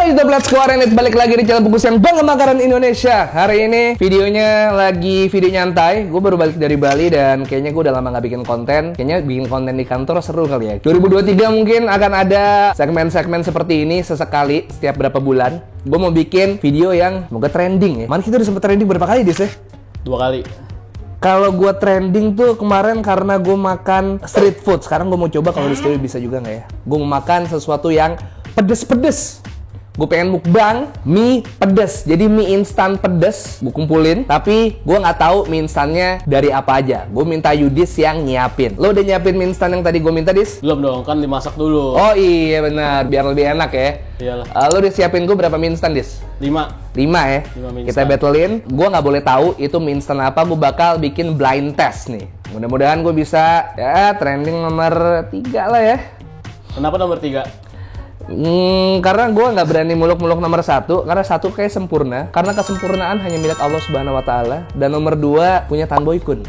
Halo YouTube, let's go Arenit, balik lagi di channel Bungkus yang Bangga Makanan Indonesia. Hari ini videonya lagi video nyantai. Gue baru balik dari Bali dan kayaknya gue udah lama gak bikin konten. Kayaknya bikin konten di kantor seru kali ya. 2023 mungkin akan ada segmen-segmen seperti ini sesekali setiap berapa bulan. Gue mau bikin video yang semoga trending ya. Mana kita udah sempet trending berapa kali Dis ya? 2 kali. Kalau gue trending tuh kemarin karena gue makan street food. Sekarang gue mau coba kalau di studio bisa juga nggak ya? Gue mau makan sesuatu yang pedes-pedes. Gue pengen mukbang mie pedes. Jadi mie instan pedes gue kumpulin. Tapi gue nggak tahu mie instannya dari apa aja. Gue minta Yudis yang nyiapin. Lo udah nyiapin mie instan yang tadi gue minta, Dis? Belum dong, kan dimasak dulu. Oh iya benar, biar lebih enak ya. Iyalah. Lo udah siapin gue berapa mie instan, Dis? 5 ya. 5 mie Kita instan. battlein. Gue nggak boleh tahu itu mie instan apa. Gue bakal bikin blind test nih. Mudah-mudahan gue bisa ya trending nomor 3 lah ya. Kenapa nomor 3? Karena gue nggak berani muluk-muluk nomor 1. Karena 1 kayak sempurna. Karena kesempurnaan hanya milik Allah Subhanahu Wa Taala. Dan nomor 2 punya Tan Boy Kun.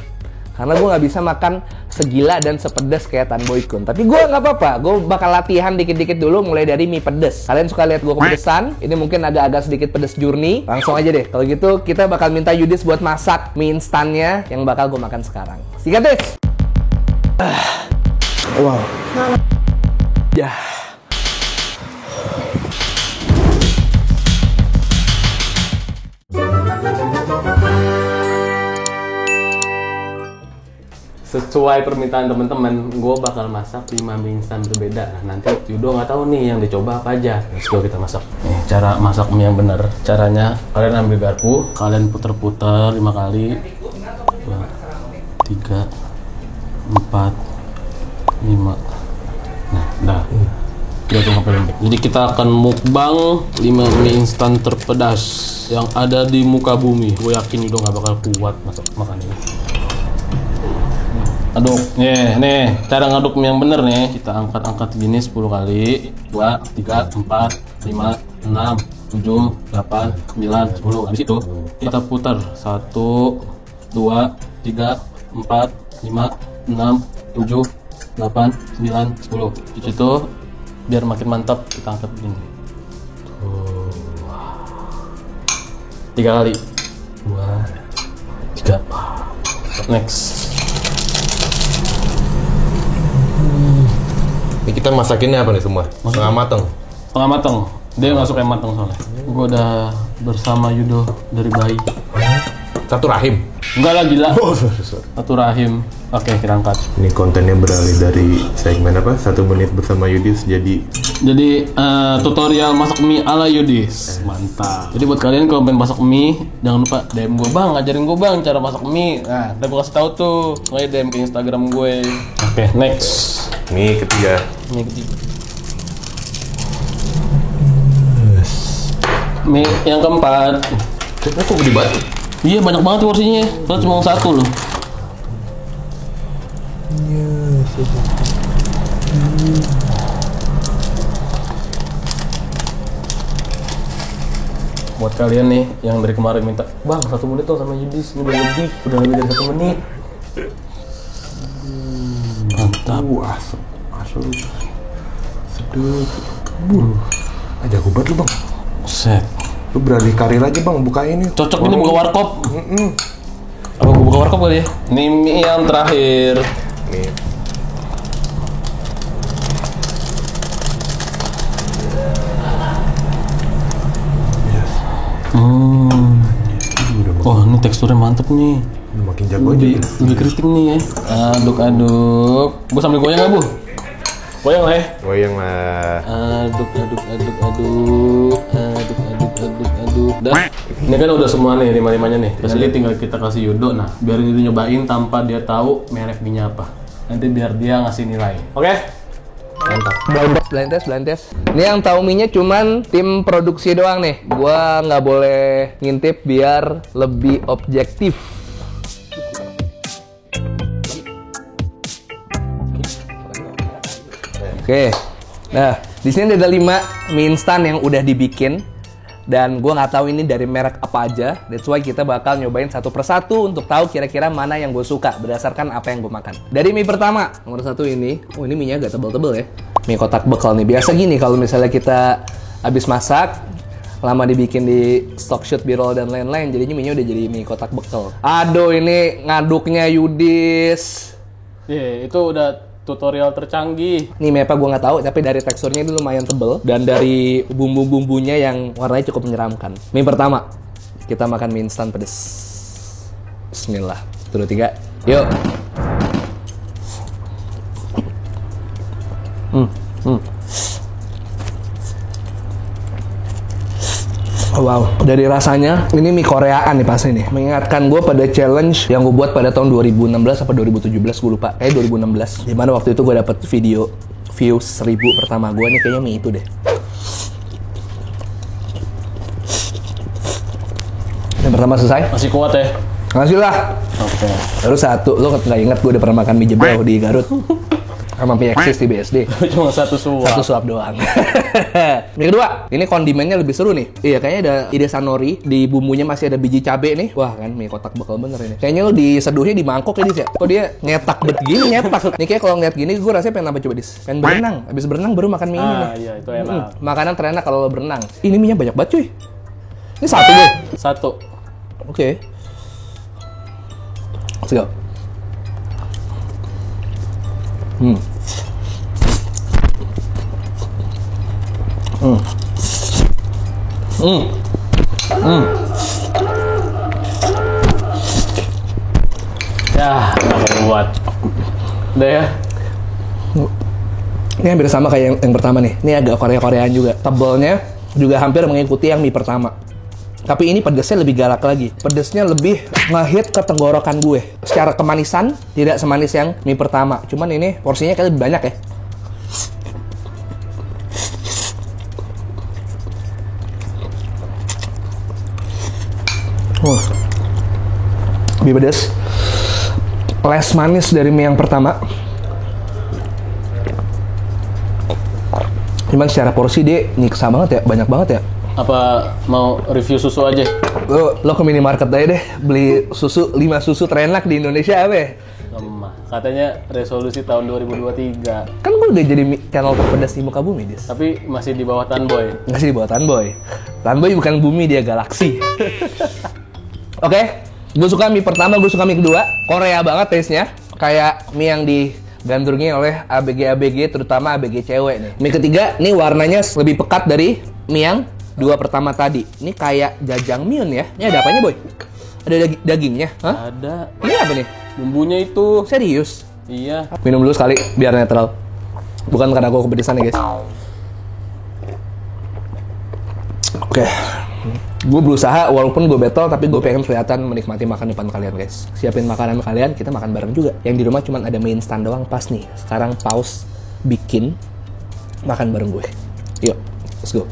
Karena gue nggak bisa makan segila dan sepedas kayak Tan Boy Kun. Tapi gue nggak apa-apa. Gue bakal latihan dikit-dikit dulu mulai dari mie pedes. Kalian suka lihat gue kepedesan? Ini mungkin agak-agak sedikit pedes jurni. Langsung aja deh. Kalau gitu kita bakal minta Yudis buat masak mie instannya yang bakal gue makan sekarang. Sikat Dis. Wow. Ya. Sesuai permintaan teman-teman, gue bakal masak 5 mie instan berbeda. Nah, nanti Yudo nggak tahu nih yang dicoba apa aja. Let's go kita masak. Nih, cara masak mie yang benar. Caranya, kalian ambil garpu, kalian puter-puter 5 kali. 2, 3, 4, 5. Nah, dah. Jatuh sampai lembek. Jadi kita akan mukbang 5 mie instan terpedas yang ada di muka bumi. Gue yakin Yudo nggak bakal kuat makan ini. Aduk, nih, cara ngaduk mie yang bener nih. Kita angkat-angkat gini 10 kali. 2, 3, 4, 5, 6, 7, 8, 9, 10. Habis itu kita putar 1, 2, 3, 4, 5, 6, 7, 8, 9, 10. Di situ biar makin mantap kita angkat begini. 3 kali. 2, 3. Next. Ini kita masakinnya apa nih semua? Setengah mateng. Setengah mateng. Dia masuk yang mateng soalnya. Gue udah bersama Yudo dari bayi. Satu rahim. Enggak lah gila. Oh, sorry. Satu rahim. Oke, kita angkat. Ini kontennya beralih dari segmen apa? 1 menit bersama Yudis jadi Tutorial masak mie ala Yudis. Mantap. Jadi buat kalian kalau pengen masak mie, jangan lupa DM gue, Bang, ngajarin gue, Bang, cara masak mie. Nah, udah gue kasih tahu tuh. Makanya DM ke Instagram gue. Oke, next. mie ketiga. Mie ketiga. Mie yang keempat. Ini kok gede banget? Iya, banyak banget porsinya. Soalnya cuma 1 loh. Buat kalian nih yang dari kemarin minta, Bang, 1 menit dong sama Yudis. Ini udah lebih dari 1 menit. Mantap. Asal sedut. Aja gubat lu, Bang. Set. Lu beralih karir aja, Bang, buka ini. Cocok ini buka warkop. Apa gue buka warkop kali ya? Ini mie yang terakhir. Nih. Wah, ini teksturnya mantep nih. Makin jago aja. Lebih keriting nih ya. Aduk-aduk. Bu sambil goyang nggak, Bu? Goyang lah ya. Goyang lah. Aduk. Dah. Ini kan udah semua nih, 5-5-nya nih. Terus ini tinggal kita kasih Yudo. Nah, biar dia nyobain tanpa dia tahu merek minyak apa. Nanti biar dia ngasih nilai. Oke? Mantap. Blind test. Ini yang tahu mie-nya cuman tim produksi doang nih. Gua nggak boleh ngintip biar lebih objektif. Oke. Nah, di sini ada 5 mie instan yang udah dibikin. Dan gue nggak tahu ini dari merek apa aja. That's why kita bakal nyobain satu persatu untuk tahu kira-kira mana yang gue suka berdasarkan apa yang gue makan. Dari mie pertama, nomor 1 ini. Oh, ini mie-nya agak tebel-tebel ya. Mie kotak bekal nih. Biasa gini kalau misalnya kita Habis masak, lama dibikin di stock shoot, b-roll dan lain-lain, jadinya mie-nya udah jadi mie kotak bekel. Aduh, ini ngaduknya Yudis. Itu udah tutorial tercanggih. Nih mie apa gue nggak tahu, tapi dari teksturnya ini lumayan tebel dan dari bumbu-bumbunya yang warnanya cukup menyeramkan. Mie pertama, kita makan mie instan pedes. Bismillah. 1, 2, 3. Yuk. Wow, dari rasanya ini mie Koreaan nih pasti nih. Mengingatkan gue pada challenge yang gue buat pada tahun 2016 atau 2017, gue lupa. Kayak 2016. Dimana waktu itu gue dapet video views 1000 pertama gue nih, kayaknya mie itu deh. Yang pertama selesai? Masih kuat ya? Ngasih lah. Oke. Baru 1, lo nggak inget gue udah pernah makan mie jebel di Garut. Sama mie eksis di BSD. Cuma 1 suap. 1 suap doang. Mie kedua, ini kondimennya lebih seru nih. Iya, kayaknya ada ide sanori, di bumbunya masih ada biji cabe nih. Wah kan, mie kotak bekal bener ini. Kayaknya lo diseduhnya di mangkok ya, Dis ya? Kok dia nyetak bet gini, nyetak. Nih kayak kalau ngeliat gini, gue rasanya pengen apa coba, Dis? Pengen berenang. Habis berenang baru makan mie ini nih. Iya, itu enak. Makanan terenak kalau lo berenang. Ini mie-nya banyak banget cuy. Ini 1 gue. 1. Oke. Let's go. Ya, nggak buat. Udah ya. Ini hampir sama kayak yang pertama nih. Ini agak Korea-Koreaan juga. Tebelnya juga hampir mengikuti yang mie pertama. Tapi ini pedesnya lebih galak lagi. Pedesnya lebih ngehit ke tenggorokan gue. Secara kemanisan, tidak semanis yang mie pertama. Cuman ini porsinya kayak lebih banyak ya. Lebih pedas. Less manis dari mie yang pertama. Cuman secara porsi dia nyiksa banget ya, banyak banget ya. Apa mau review susu aja? Lo ke minimarket aja deh, beli susu, 5 susu terenak di Indonesia apa ya? Lemah. Katanya resolusi tahun 2023. Kan gue udah jadi channel terpedas di muka bumi, Dis. Tapi masih di bawah Tanboy. Nggak sih di bawah Tanboy. Tanboy bukan bumi, dia galaksi. Oke, gue suka mie pertama, gue suka mie kedua. Korea banget taste-nya. Kayak mie yang digandrungi oleh ABG-ABG, terutama ABG cewek nih. Mie ketiga, nih warnanya lebih pekat dari mie yang 2 pertama tadi. Ini kayak jajangmyeon ya. Ini ada apanya, Boy? Ada dagingnya? Hah? Ada. Ini apa nih? Bumbunya itu. Serius? Iya. Minum dulu sekali, biar netral. Bukan karena aku kepedesan ya, guys. Oke. Gue berusaha, walaupun gue battle, tapi gue pengen kelihatan menikmati makan depan kalian, guys. Siapin makanan kalian, kita makan bareng juga. Yang di rumah cuma ada mie instan doang, pas nih. Sekarang pause, bikin, makan bareng gue. Yuk, let's go.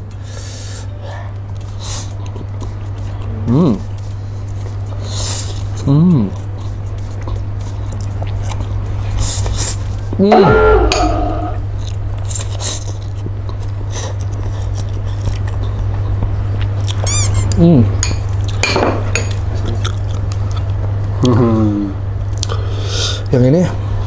Yang ini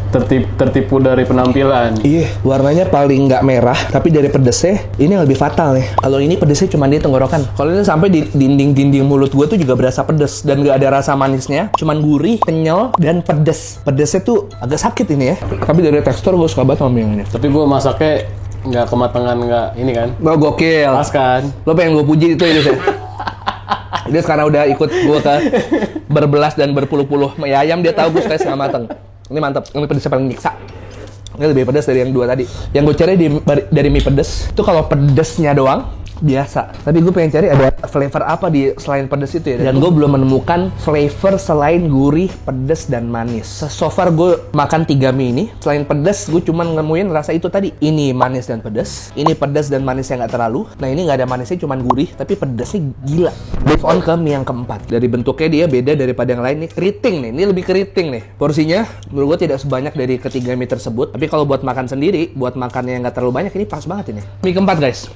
Tertipu dari penampilan. iya, warnanya paling nggak merah, tapi dari pedesnya ini yang lebih fatal nih. Kalau ini pedesnya cuma di tenggorokan. Kalau ini sampai di dinding-dinding mulut gue tuh juga berasa pedes dan nggak ada rasa manisnya, cuman gurih, kenyal, dan pedes. Pedesnya tuh agak sakit ini ya. Tapi dari tekstur gue suka banget sama yang ini. Tapi gue masaknya nggak kematangan, nggak ini kan. Lo gokil. Pas kan. Lo pengen gue puji itu ya, Des? Dia sekarang udah ikut gue ke berbelas dan berpuluh-puluh mie ayam, dia tahu gue suka setengah mateng. Ini mantap, ini pedesnya paling nyiksa. Ini lebih pedas dari yang 2 tadi. Yang gue cari dari mie pedes, itu kalau pedesnya doang, biasa. Tapi gue pengen cari ada flavor apa di selain pedes itu ya. Dan gue belum menemukan flavor selain gurih, pedes, dan manis. So far gue makan 3 mie ini, selain pedes, gue cuma nemuin rasa itu tadi. Ini manis dan pedes, ini pedes dan manisnya nggak terlalu. Nah ini nggak ada manisnya, cuma gurih, tapi pedesnya gila. Move on ke mie yang keempat. Dari bentuknya dia beda daripada yang lain. Ini keriting nih, ini lebih keriting nih. Porsinya menurut gue tidak sebanyak dari ketiga mie tersebut. Tapi kalau buat makan sendiri, buat makan yang nggak terlalu banyak, ini pas banget ini. Mie keempat, guys.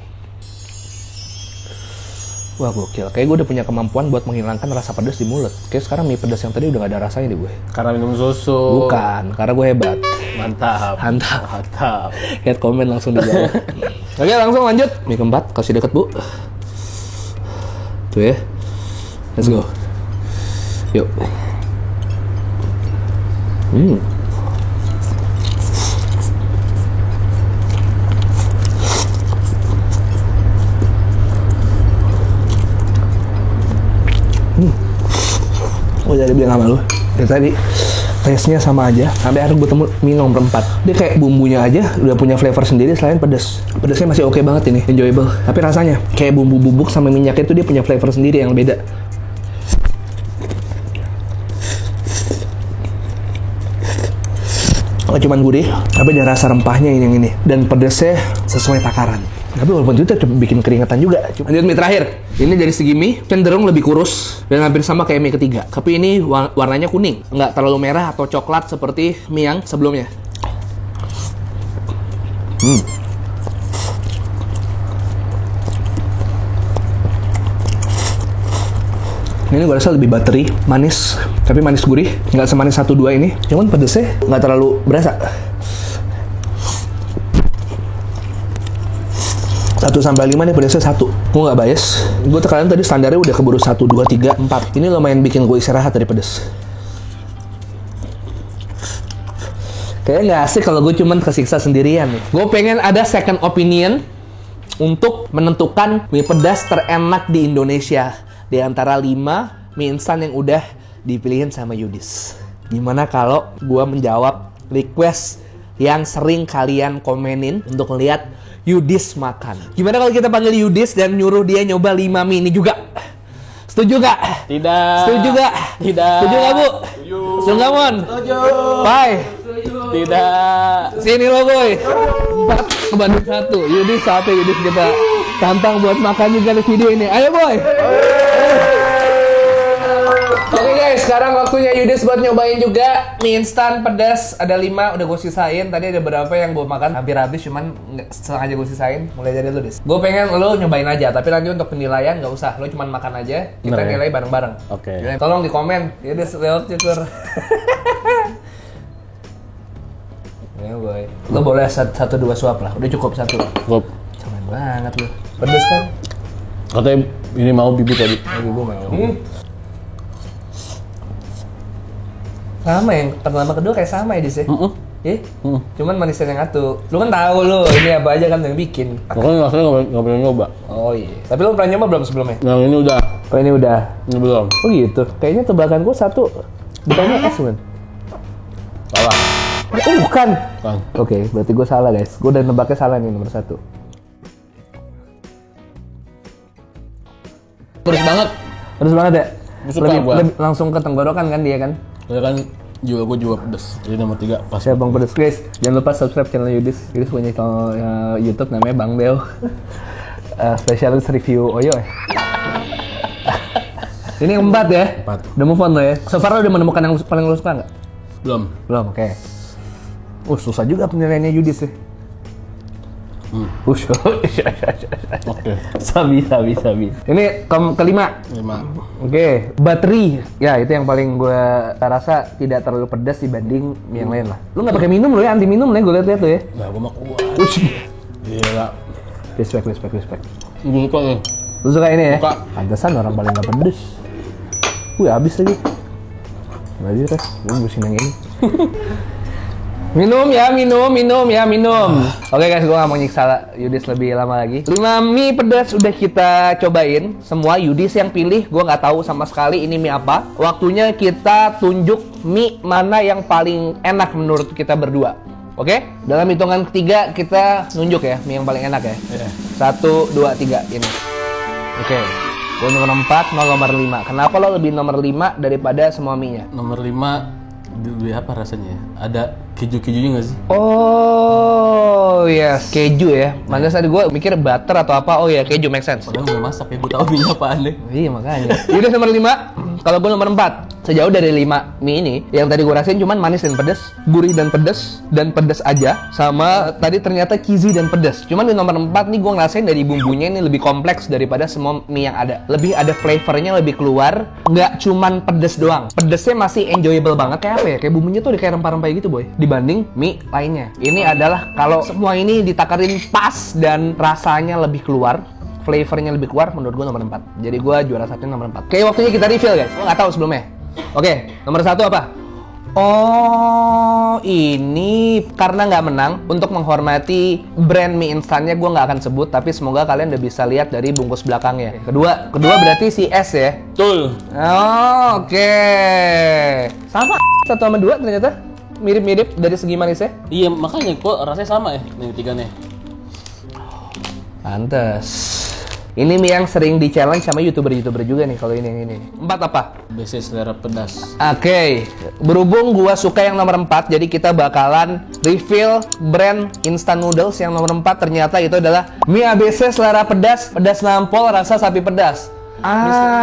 Wah gokil, kayak gue udah punya kemampuan buat menghilangkan rasa pedas di mulut. Kayak sekarang mie pedas yang tadi udah gak ada rasanya di gue. Karena minum susu. Bukan, karena gue hebat. Mantap. Mantap. Mantap. Lihat komen langsung dijawab. Oke, langsung lanjut. Mie keempat, kasih deket, Bu. Tuh ya. Let's go. Yuk. Oh, jadi bilang sama lu. Ya tadi taste-nya sama aja. Sampai akhirnya gue temu mie nomor 4. Dia kayak bumbunya aja udah punya flavor sendiri selain pedas. Pedasnya masih oke banget ini, enjoyable. Tapi rasanya kayak bumbu bubuk sama minyaknya itu dia punya flavor sendiri yang beda. Oh, cuman gurih, tapi ada rasa rempahnya ini yang ini. Dan pedasnya sesuai takaran. Tapi walaupun itu tetap bikin keringetan juga. Lanjut mie terakhir. Ini dari segi mie cenderung lebih kurus dan hampir sama kayak mie ketiga. Tapi ini warnanya kuning, nggak terlalu merah atau coklat seperti mie yang sebelumnya. Ini gue rasa lebih buttery, manis, tapi manis gurih, nggak semanis 1-2 ini. Cuman pedesnya nggak terlalu berasa. 1-5 nih pedasnya 1. Gue nggak bias. Gue tekanan tadi standarnya udah keburu 1, 2, 3, 4. Ini lumayan bikin gue istirahat dari pedas. Kayaknya nggak asik kalau gue cuman kesiksa sendirian nih. Gue pengen ada second opinion untuk menentukan mie pedas terenak di Indonesia. Di antara 5 mie instan yang udah dipilihin sama Yudis. Gimana kalau gue menjawab request yang sering kalian komenin untuk ngeliat Yudis makan? Gimana kalau kita panggil Yudis dan nyuruh dia nyoba 5 mie ini juga? Setuju gak? Tidak. Setuju gak? Tidak. Setuju gak, Bu? Setuju gak, Mon? Setuju. Bye. Tidak. Sini lo, boy. 4 kebanding 1. Yudis 1. Yudis kita tantang buat makan juga di video ini. Ayo, boy. Oke guys, sekarang waktunya Yudis buat nyobain juga mie instan pedas. Ada 5, udah gue sisain. Tadi ada beberapa yang gue makan hampir habis, cuman sengaja gue sisain. Mulai dari lu, Dis. Gue pengen lo nyobain aja, tapi nanti untuk penilaian nggak usah. Lo cuman makan aja, kita Bener, nilai bareng-bareng. Oke. Tolong di komen. Yudis, lewat syukur. Ya boy. Lo boleh 1-2 suap lah, udah cukup 1. Cukup. Cemen banget lo. Pedas kan? Katanya ini mau bibit tadi. Lagi gue mau. Sama yang pertama kedua kayak sama ya, Dis ya? Iya? Cuman manisnya yang satu. Lu kan tahu lu, ini apa aja kan yang bikin. Makanya rasanya nggak pernah nyoba. Oh iya. Tapi lu pernah nyoba belum sebelumnya? Yang ini udah. Oh ini udah. Ini belum. Oh gitu. Kayaknya tebakan gua 1 bukannya S kan? Salah. Oh bukan. Kan. Oke, berarti gua salah guys. Gua udah nebaknya salah nih nomor 1. Terus banget. Terus banget ya? Suka gua. Lebih langsung ke tenggorokan kan dia kan? Saya kan jiwa gue jiwa pedes. Jadi nomor 3 pas. Saya Bang Pedes guys. Jangan lupa subscribe channel Yudis. Yudis punya channel YouTube namanya Bang Deo. Spesialis review Oyo ya. Ini yang 4 ya? 4. Udah move on lo ya? So far lo udah menemukan yang paling lo suka nggak? Belum. Belum, oke. Susah juga penilaiannya Yudis ya. Oke. Sabi. Ini kelima. 5. Oke, bateri. Ya, itu yang paling gue rasa tidak terlalu pedas dibanding mie yang lain lah. Lu nggak pakai minum lo ya, anti minum lah gue lihat tuh ya. Nah, gue mah kuat. Gila. Respect. Gue suka nih. Lu suka ini ya? Suka. Pantesan orang paling nggak pedes. Habis lagi. Lagi kan, gue musim yang ini. Minum. Oke guys, gue gak mau nyiksa Yudis lebih lama lagi. 5 mie pedas udah kita cobain. Semua Yudis yang pilih, gue gak tahu sama sekali ini mie apa. Waktunya kita tunjuk mie mana yang paling enak menurut kita berdua. Oke? Dalam hitungan ketiga kita nunjuk ya, mie yang paling enak ya. 1, 2, 3, ini. Oke. Gue nomor 4, nomor 5. Kenapa lo lebih nomor 5 daripada semua mie-nya? Nomor 5 lebih apa rasanya? Ada keju-kejunya nggak sih? Oh yes, keju ya. Makanya tadi gue mikir butter atau apa. Oh ya, keju make sense. Padahal gue masak ya, gue tau minyak apaan deh. Iya makanya. Yaudah nomor 5. Kalau gue nomor 4. sejauh dari 5 mie ini, yang tadi gue rasain cuman manis dan pedas, gurih dan pedas aja, sama tadi ternyata cheesy dan pedas. Cuman di nomor 4 nih gue ngerasain dari bumbunya ini lebih kompleks daripada semua mie yang ada. Lebih ada flavornya, lebih keluar, nggak cuman pedas doang. Pedasnya masih enjoyable banget, kayak apa ya? Kayak bumbunya tuh kayak rempah-rempah gitu boy, dibanding mie lainnya. Ini adalah kalau semua ini ditakarin pas dan rasanya lebih keluar, flavornya lebih keluar, menurut gue nomor 4. Jadi gue juara satu nomor 4. Oke, waktunya kita reveal guys. Gue nggak tahu sebelumnya. Oke, nomor 1 apa? Oh, ini karena nggak menang, untuk menghormati brand mie instannya gue nggak akan sebut, tapi semoga kalian udah bisa lihat dari bungkus belakangnya. Kedua berarti si S ya? Betul. Oh, oke. Sama 1 sama 2 ternyata mirip-mirip dari segi manisnya. Iya, makanya kok rasanya sama ya nih tiganya. Pantes. Ini mie yang sering di challenge sama youtuber juga nih kalau ini. 4 apa? BC selera pedas. Oke, berhubung gua suka yang nomor 4, jadi kita bakalan reveal brand instant noodles yang nomor 4. Ternyata itu adalah mie ABC selera pedas nampol rasa sapi pedas.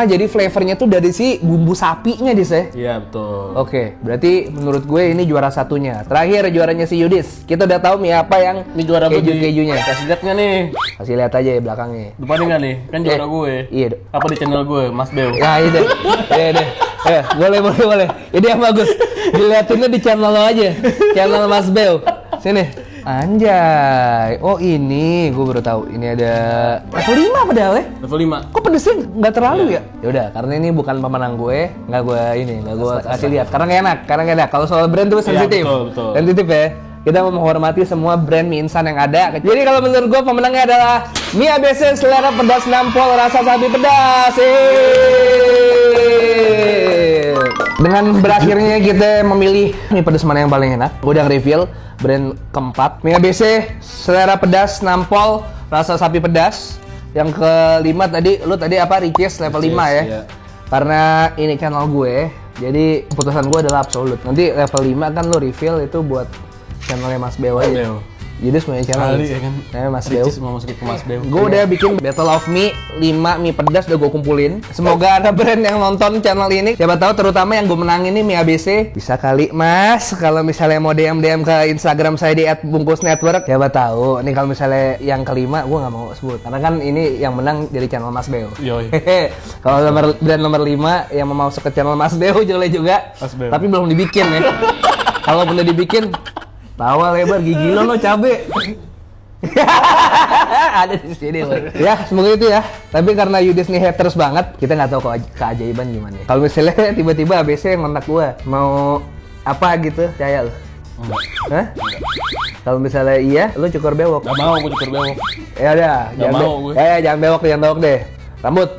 Jadi flavornya tuh dari si bumbu sapinya dis ya? Iya, betul. Oke, berarti menurut gue ini juara satunya. Terakhir juaranya si Yudis. Kita udah tahu mie apa yang Ini juara keju-kejunya. Kasih lihat nggak nih? Kasih lihat aja ya belakangnya. Depannya nggak nih? Kan juara gue. Iya. Apa di channel gue, Mas Beo? Ya itu. Iya deh. Boleh. Ini yang bagus. Dilihatinnya di channel lo aja. Channel Mas Beo. Sini. Anjay. Oh ini, gue baru tahu. Ini ada level 5 padahal ya. Level 5. Kok pedesnya nggak terlalu ya? Yaudah, karena ini bukan pemenang gue, nggak gue kasih lihat. Karena nggak enak. Kalau soal brand tuh sensitif. Iya, betul. Sensitif ya. Kita mau menghormati semua brand mie instan yang ada. Jadi kalau menurut gue pemenangnya adalah mie ABC selera pedas nampol rasa sapi pedas. Dengan berakhirnya kita memilih mie pedas mana yang paling enak, gue udah reveal brand keempat, mie ABC selera pedas nampol rasa sapi pedas. Yang kelima tadi, lu tadi apa? Riches level 5 ya. Iya. Karena ini channel gue, jadi keputusan gue adalah absolut. Nanti level 5 kan lu reveal itu buat channelnya Mas Beo aja. Beo. Jadi semuanya channel Kali ya kan. Mas Beo. Ricis mau masukin ke Mas Beo. Gue udah bikin Battle of Mie 5 mie pedas udah gue kumpulin. Semoga ada brand yang nonton channel ini. Siapa tahu terutama yang gue menang ini mie ABC. Bisa kali Mas kalau misalnya mau DM ke Instagram saya di @bungkusnetwork. Siapa tahu. Nih kalau misalnya yang kelima gue nggak mau sebut karena kan ini yang menang dari channel Mas Beo. Yoi. Kalau brand nomor 5 yang mau masuk ke channel Mas Beo boleh juga. Mas Beo. Tapi belum dibikin ya. Kalau udah dibikin tawa lebar gigi lo cabe. Ada di sini boy. Ya semoga itu ya. Tapi karena Yudis nih haters banget, kita nggak tahu keajaiban gimana. Kalau misalnya tiba-tiba ABC yang kontak gua mau apa gitu, percaya lo? Hah? Kalau misalnya iya, lu cukur bewok. Gak mau gue cukur bewok. Ya udah, Gak mau gue. jangan bewok deh. Rambut.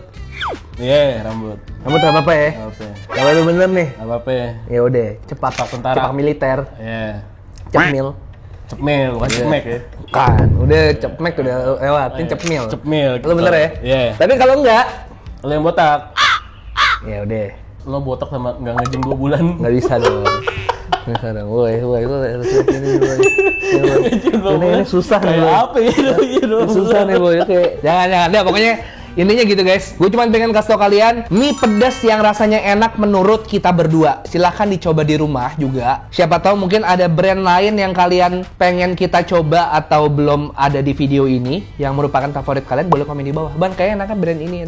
Iya, rambut. Rambut nggak apa-apa ya? Gak apa-apa. Kalau lu bener nih. Gak apa-apa ya. Ya udah, cepat tentara. cepak militer. Iya. Cepmil. Cepmil, bukan cepmek ya. Kan, udah cepmek udah lewatin cepmil. Cepmil. Lu bener ya? Iya. Tapi kalau enggak, Lo yang botak. ya udah, Lo botak sama nggak ngejim 2 bulan. nggak bisa dong. Nggak bisa dong. Woi, lu harus ini boy. Ini susah nih. Kayak Boy. apa ya? Ini susah nih boy. Oke, jangan. Deh, pokoknya intinya gitu guys. Gue cuma pengen kasih tau kalian mie pedas yang rasanya enak menurut kita berdua. Silahkan dicoba di rumah juga. Siapa tahu mungkin ada brand lain yang kalian pengen kita coba atau belum ada di video ini yang merupakan favorit kalian, boleh komen di bawah. Ban kayak enaknya brand ini,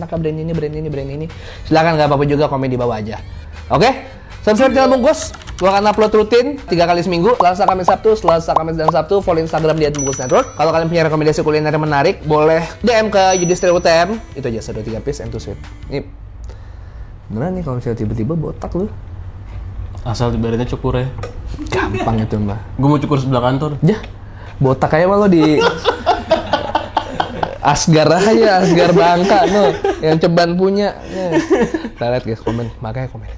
brand ini. Silahkan, nggak apa-apa juga komen di bawah aja. Oke? Subscribe channel Bungkus. Gua akan upload rutin 3 kali seminggu, Selasa, Kamis, Sabtu. Follow Instagram di @bungkusnetwork. Kalau kalian punya rekomendasi kuliner yang menarik, boleh DM ke Yudis UTM. Itu aja, 1-3 piece and 2 sweet. Ini beneran nih kalau misalnya tiba-tiba botak lu. Asal dibayarinnya cukur ya. Gampang itu mbak. Gue mau cukur sebelah kantor. Ya, botak kayak mah lo di Asgar aja, Asgar Bangka no, yang Ceban punya. Kita lihat guys komen, makanya komen.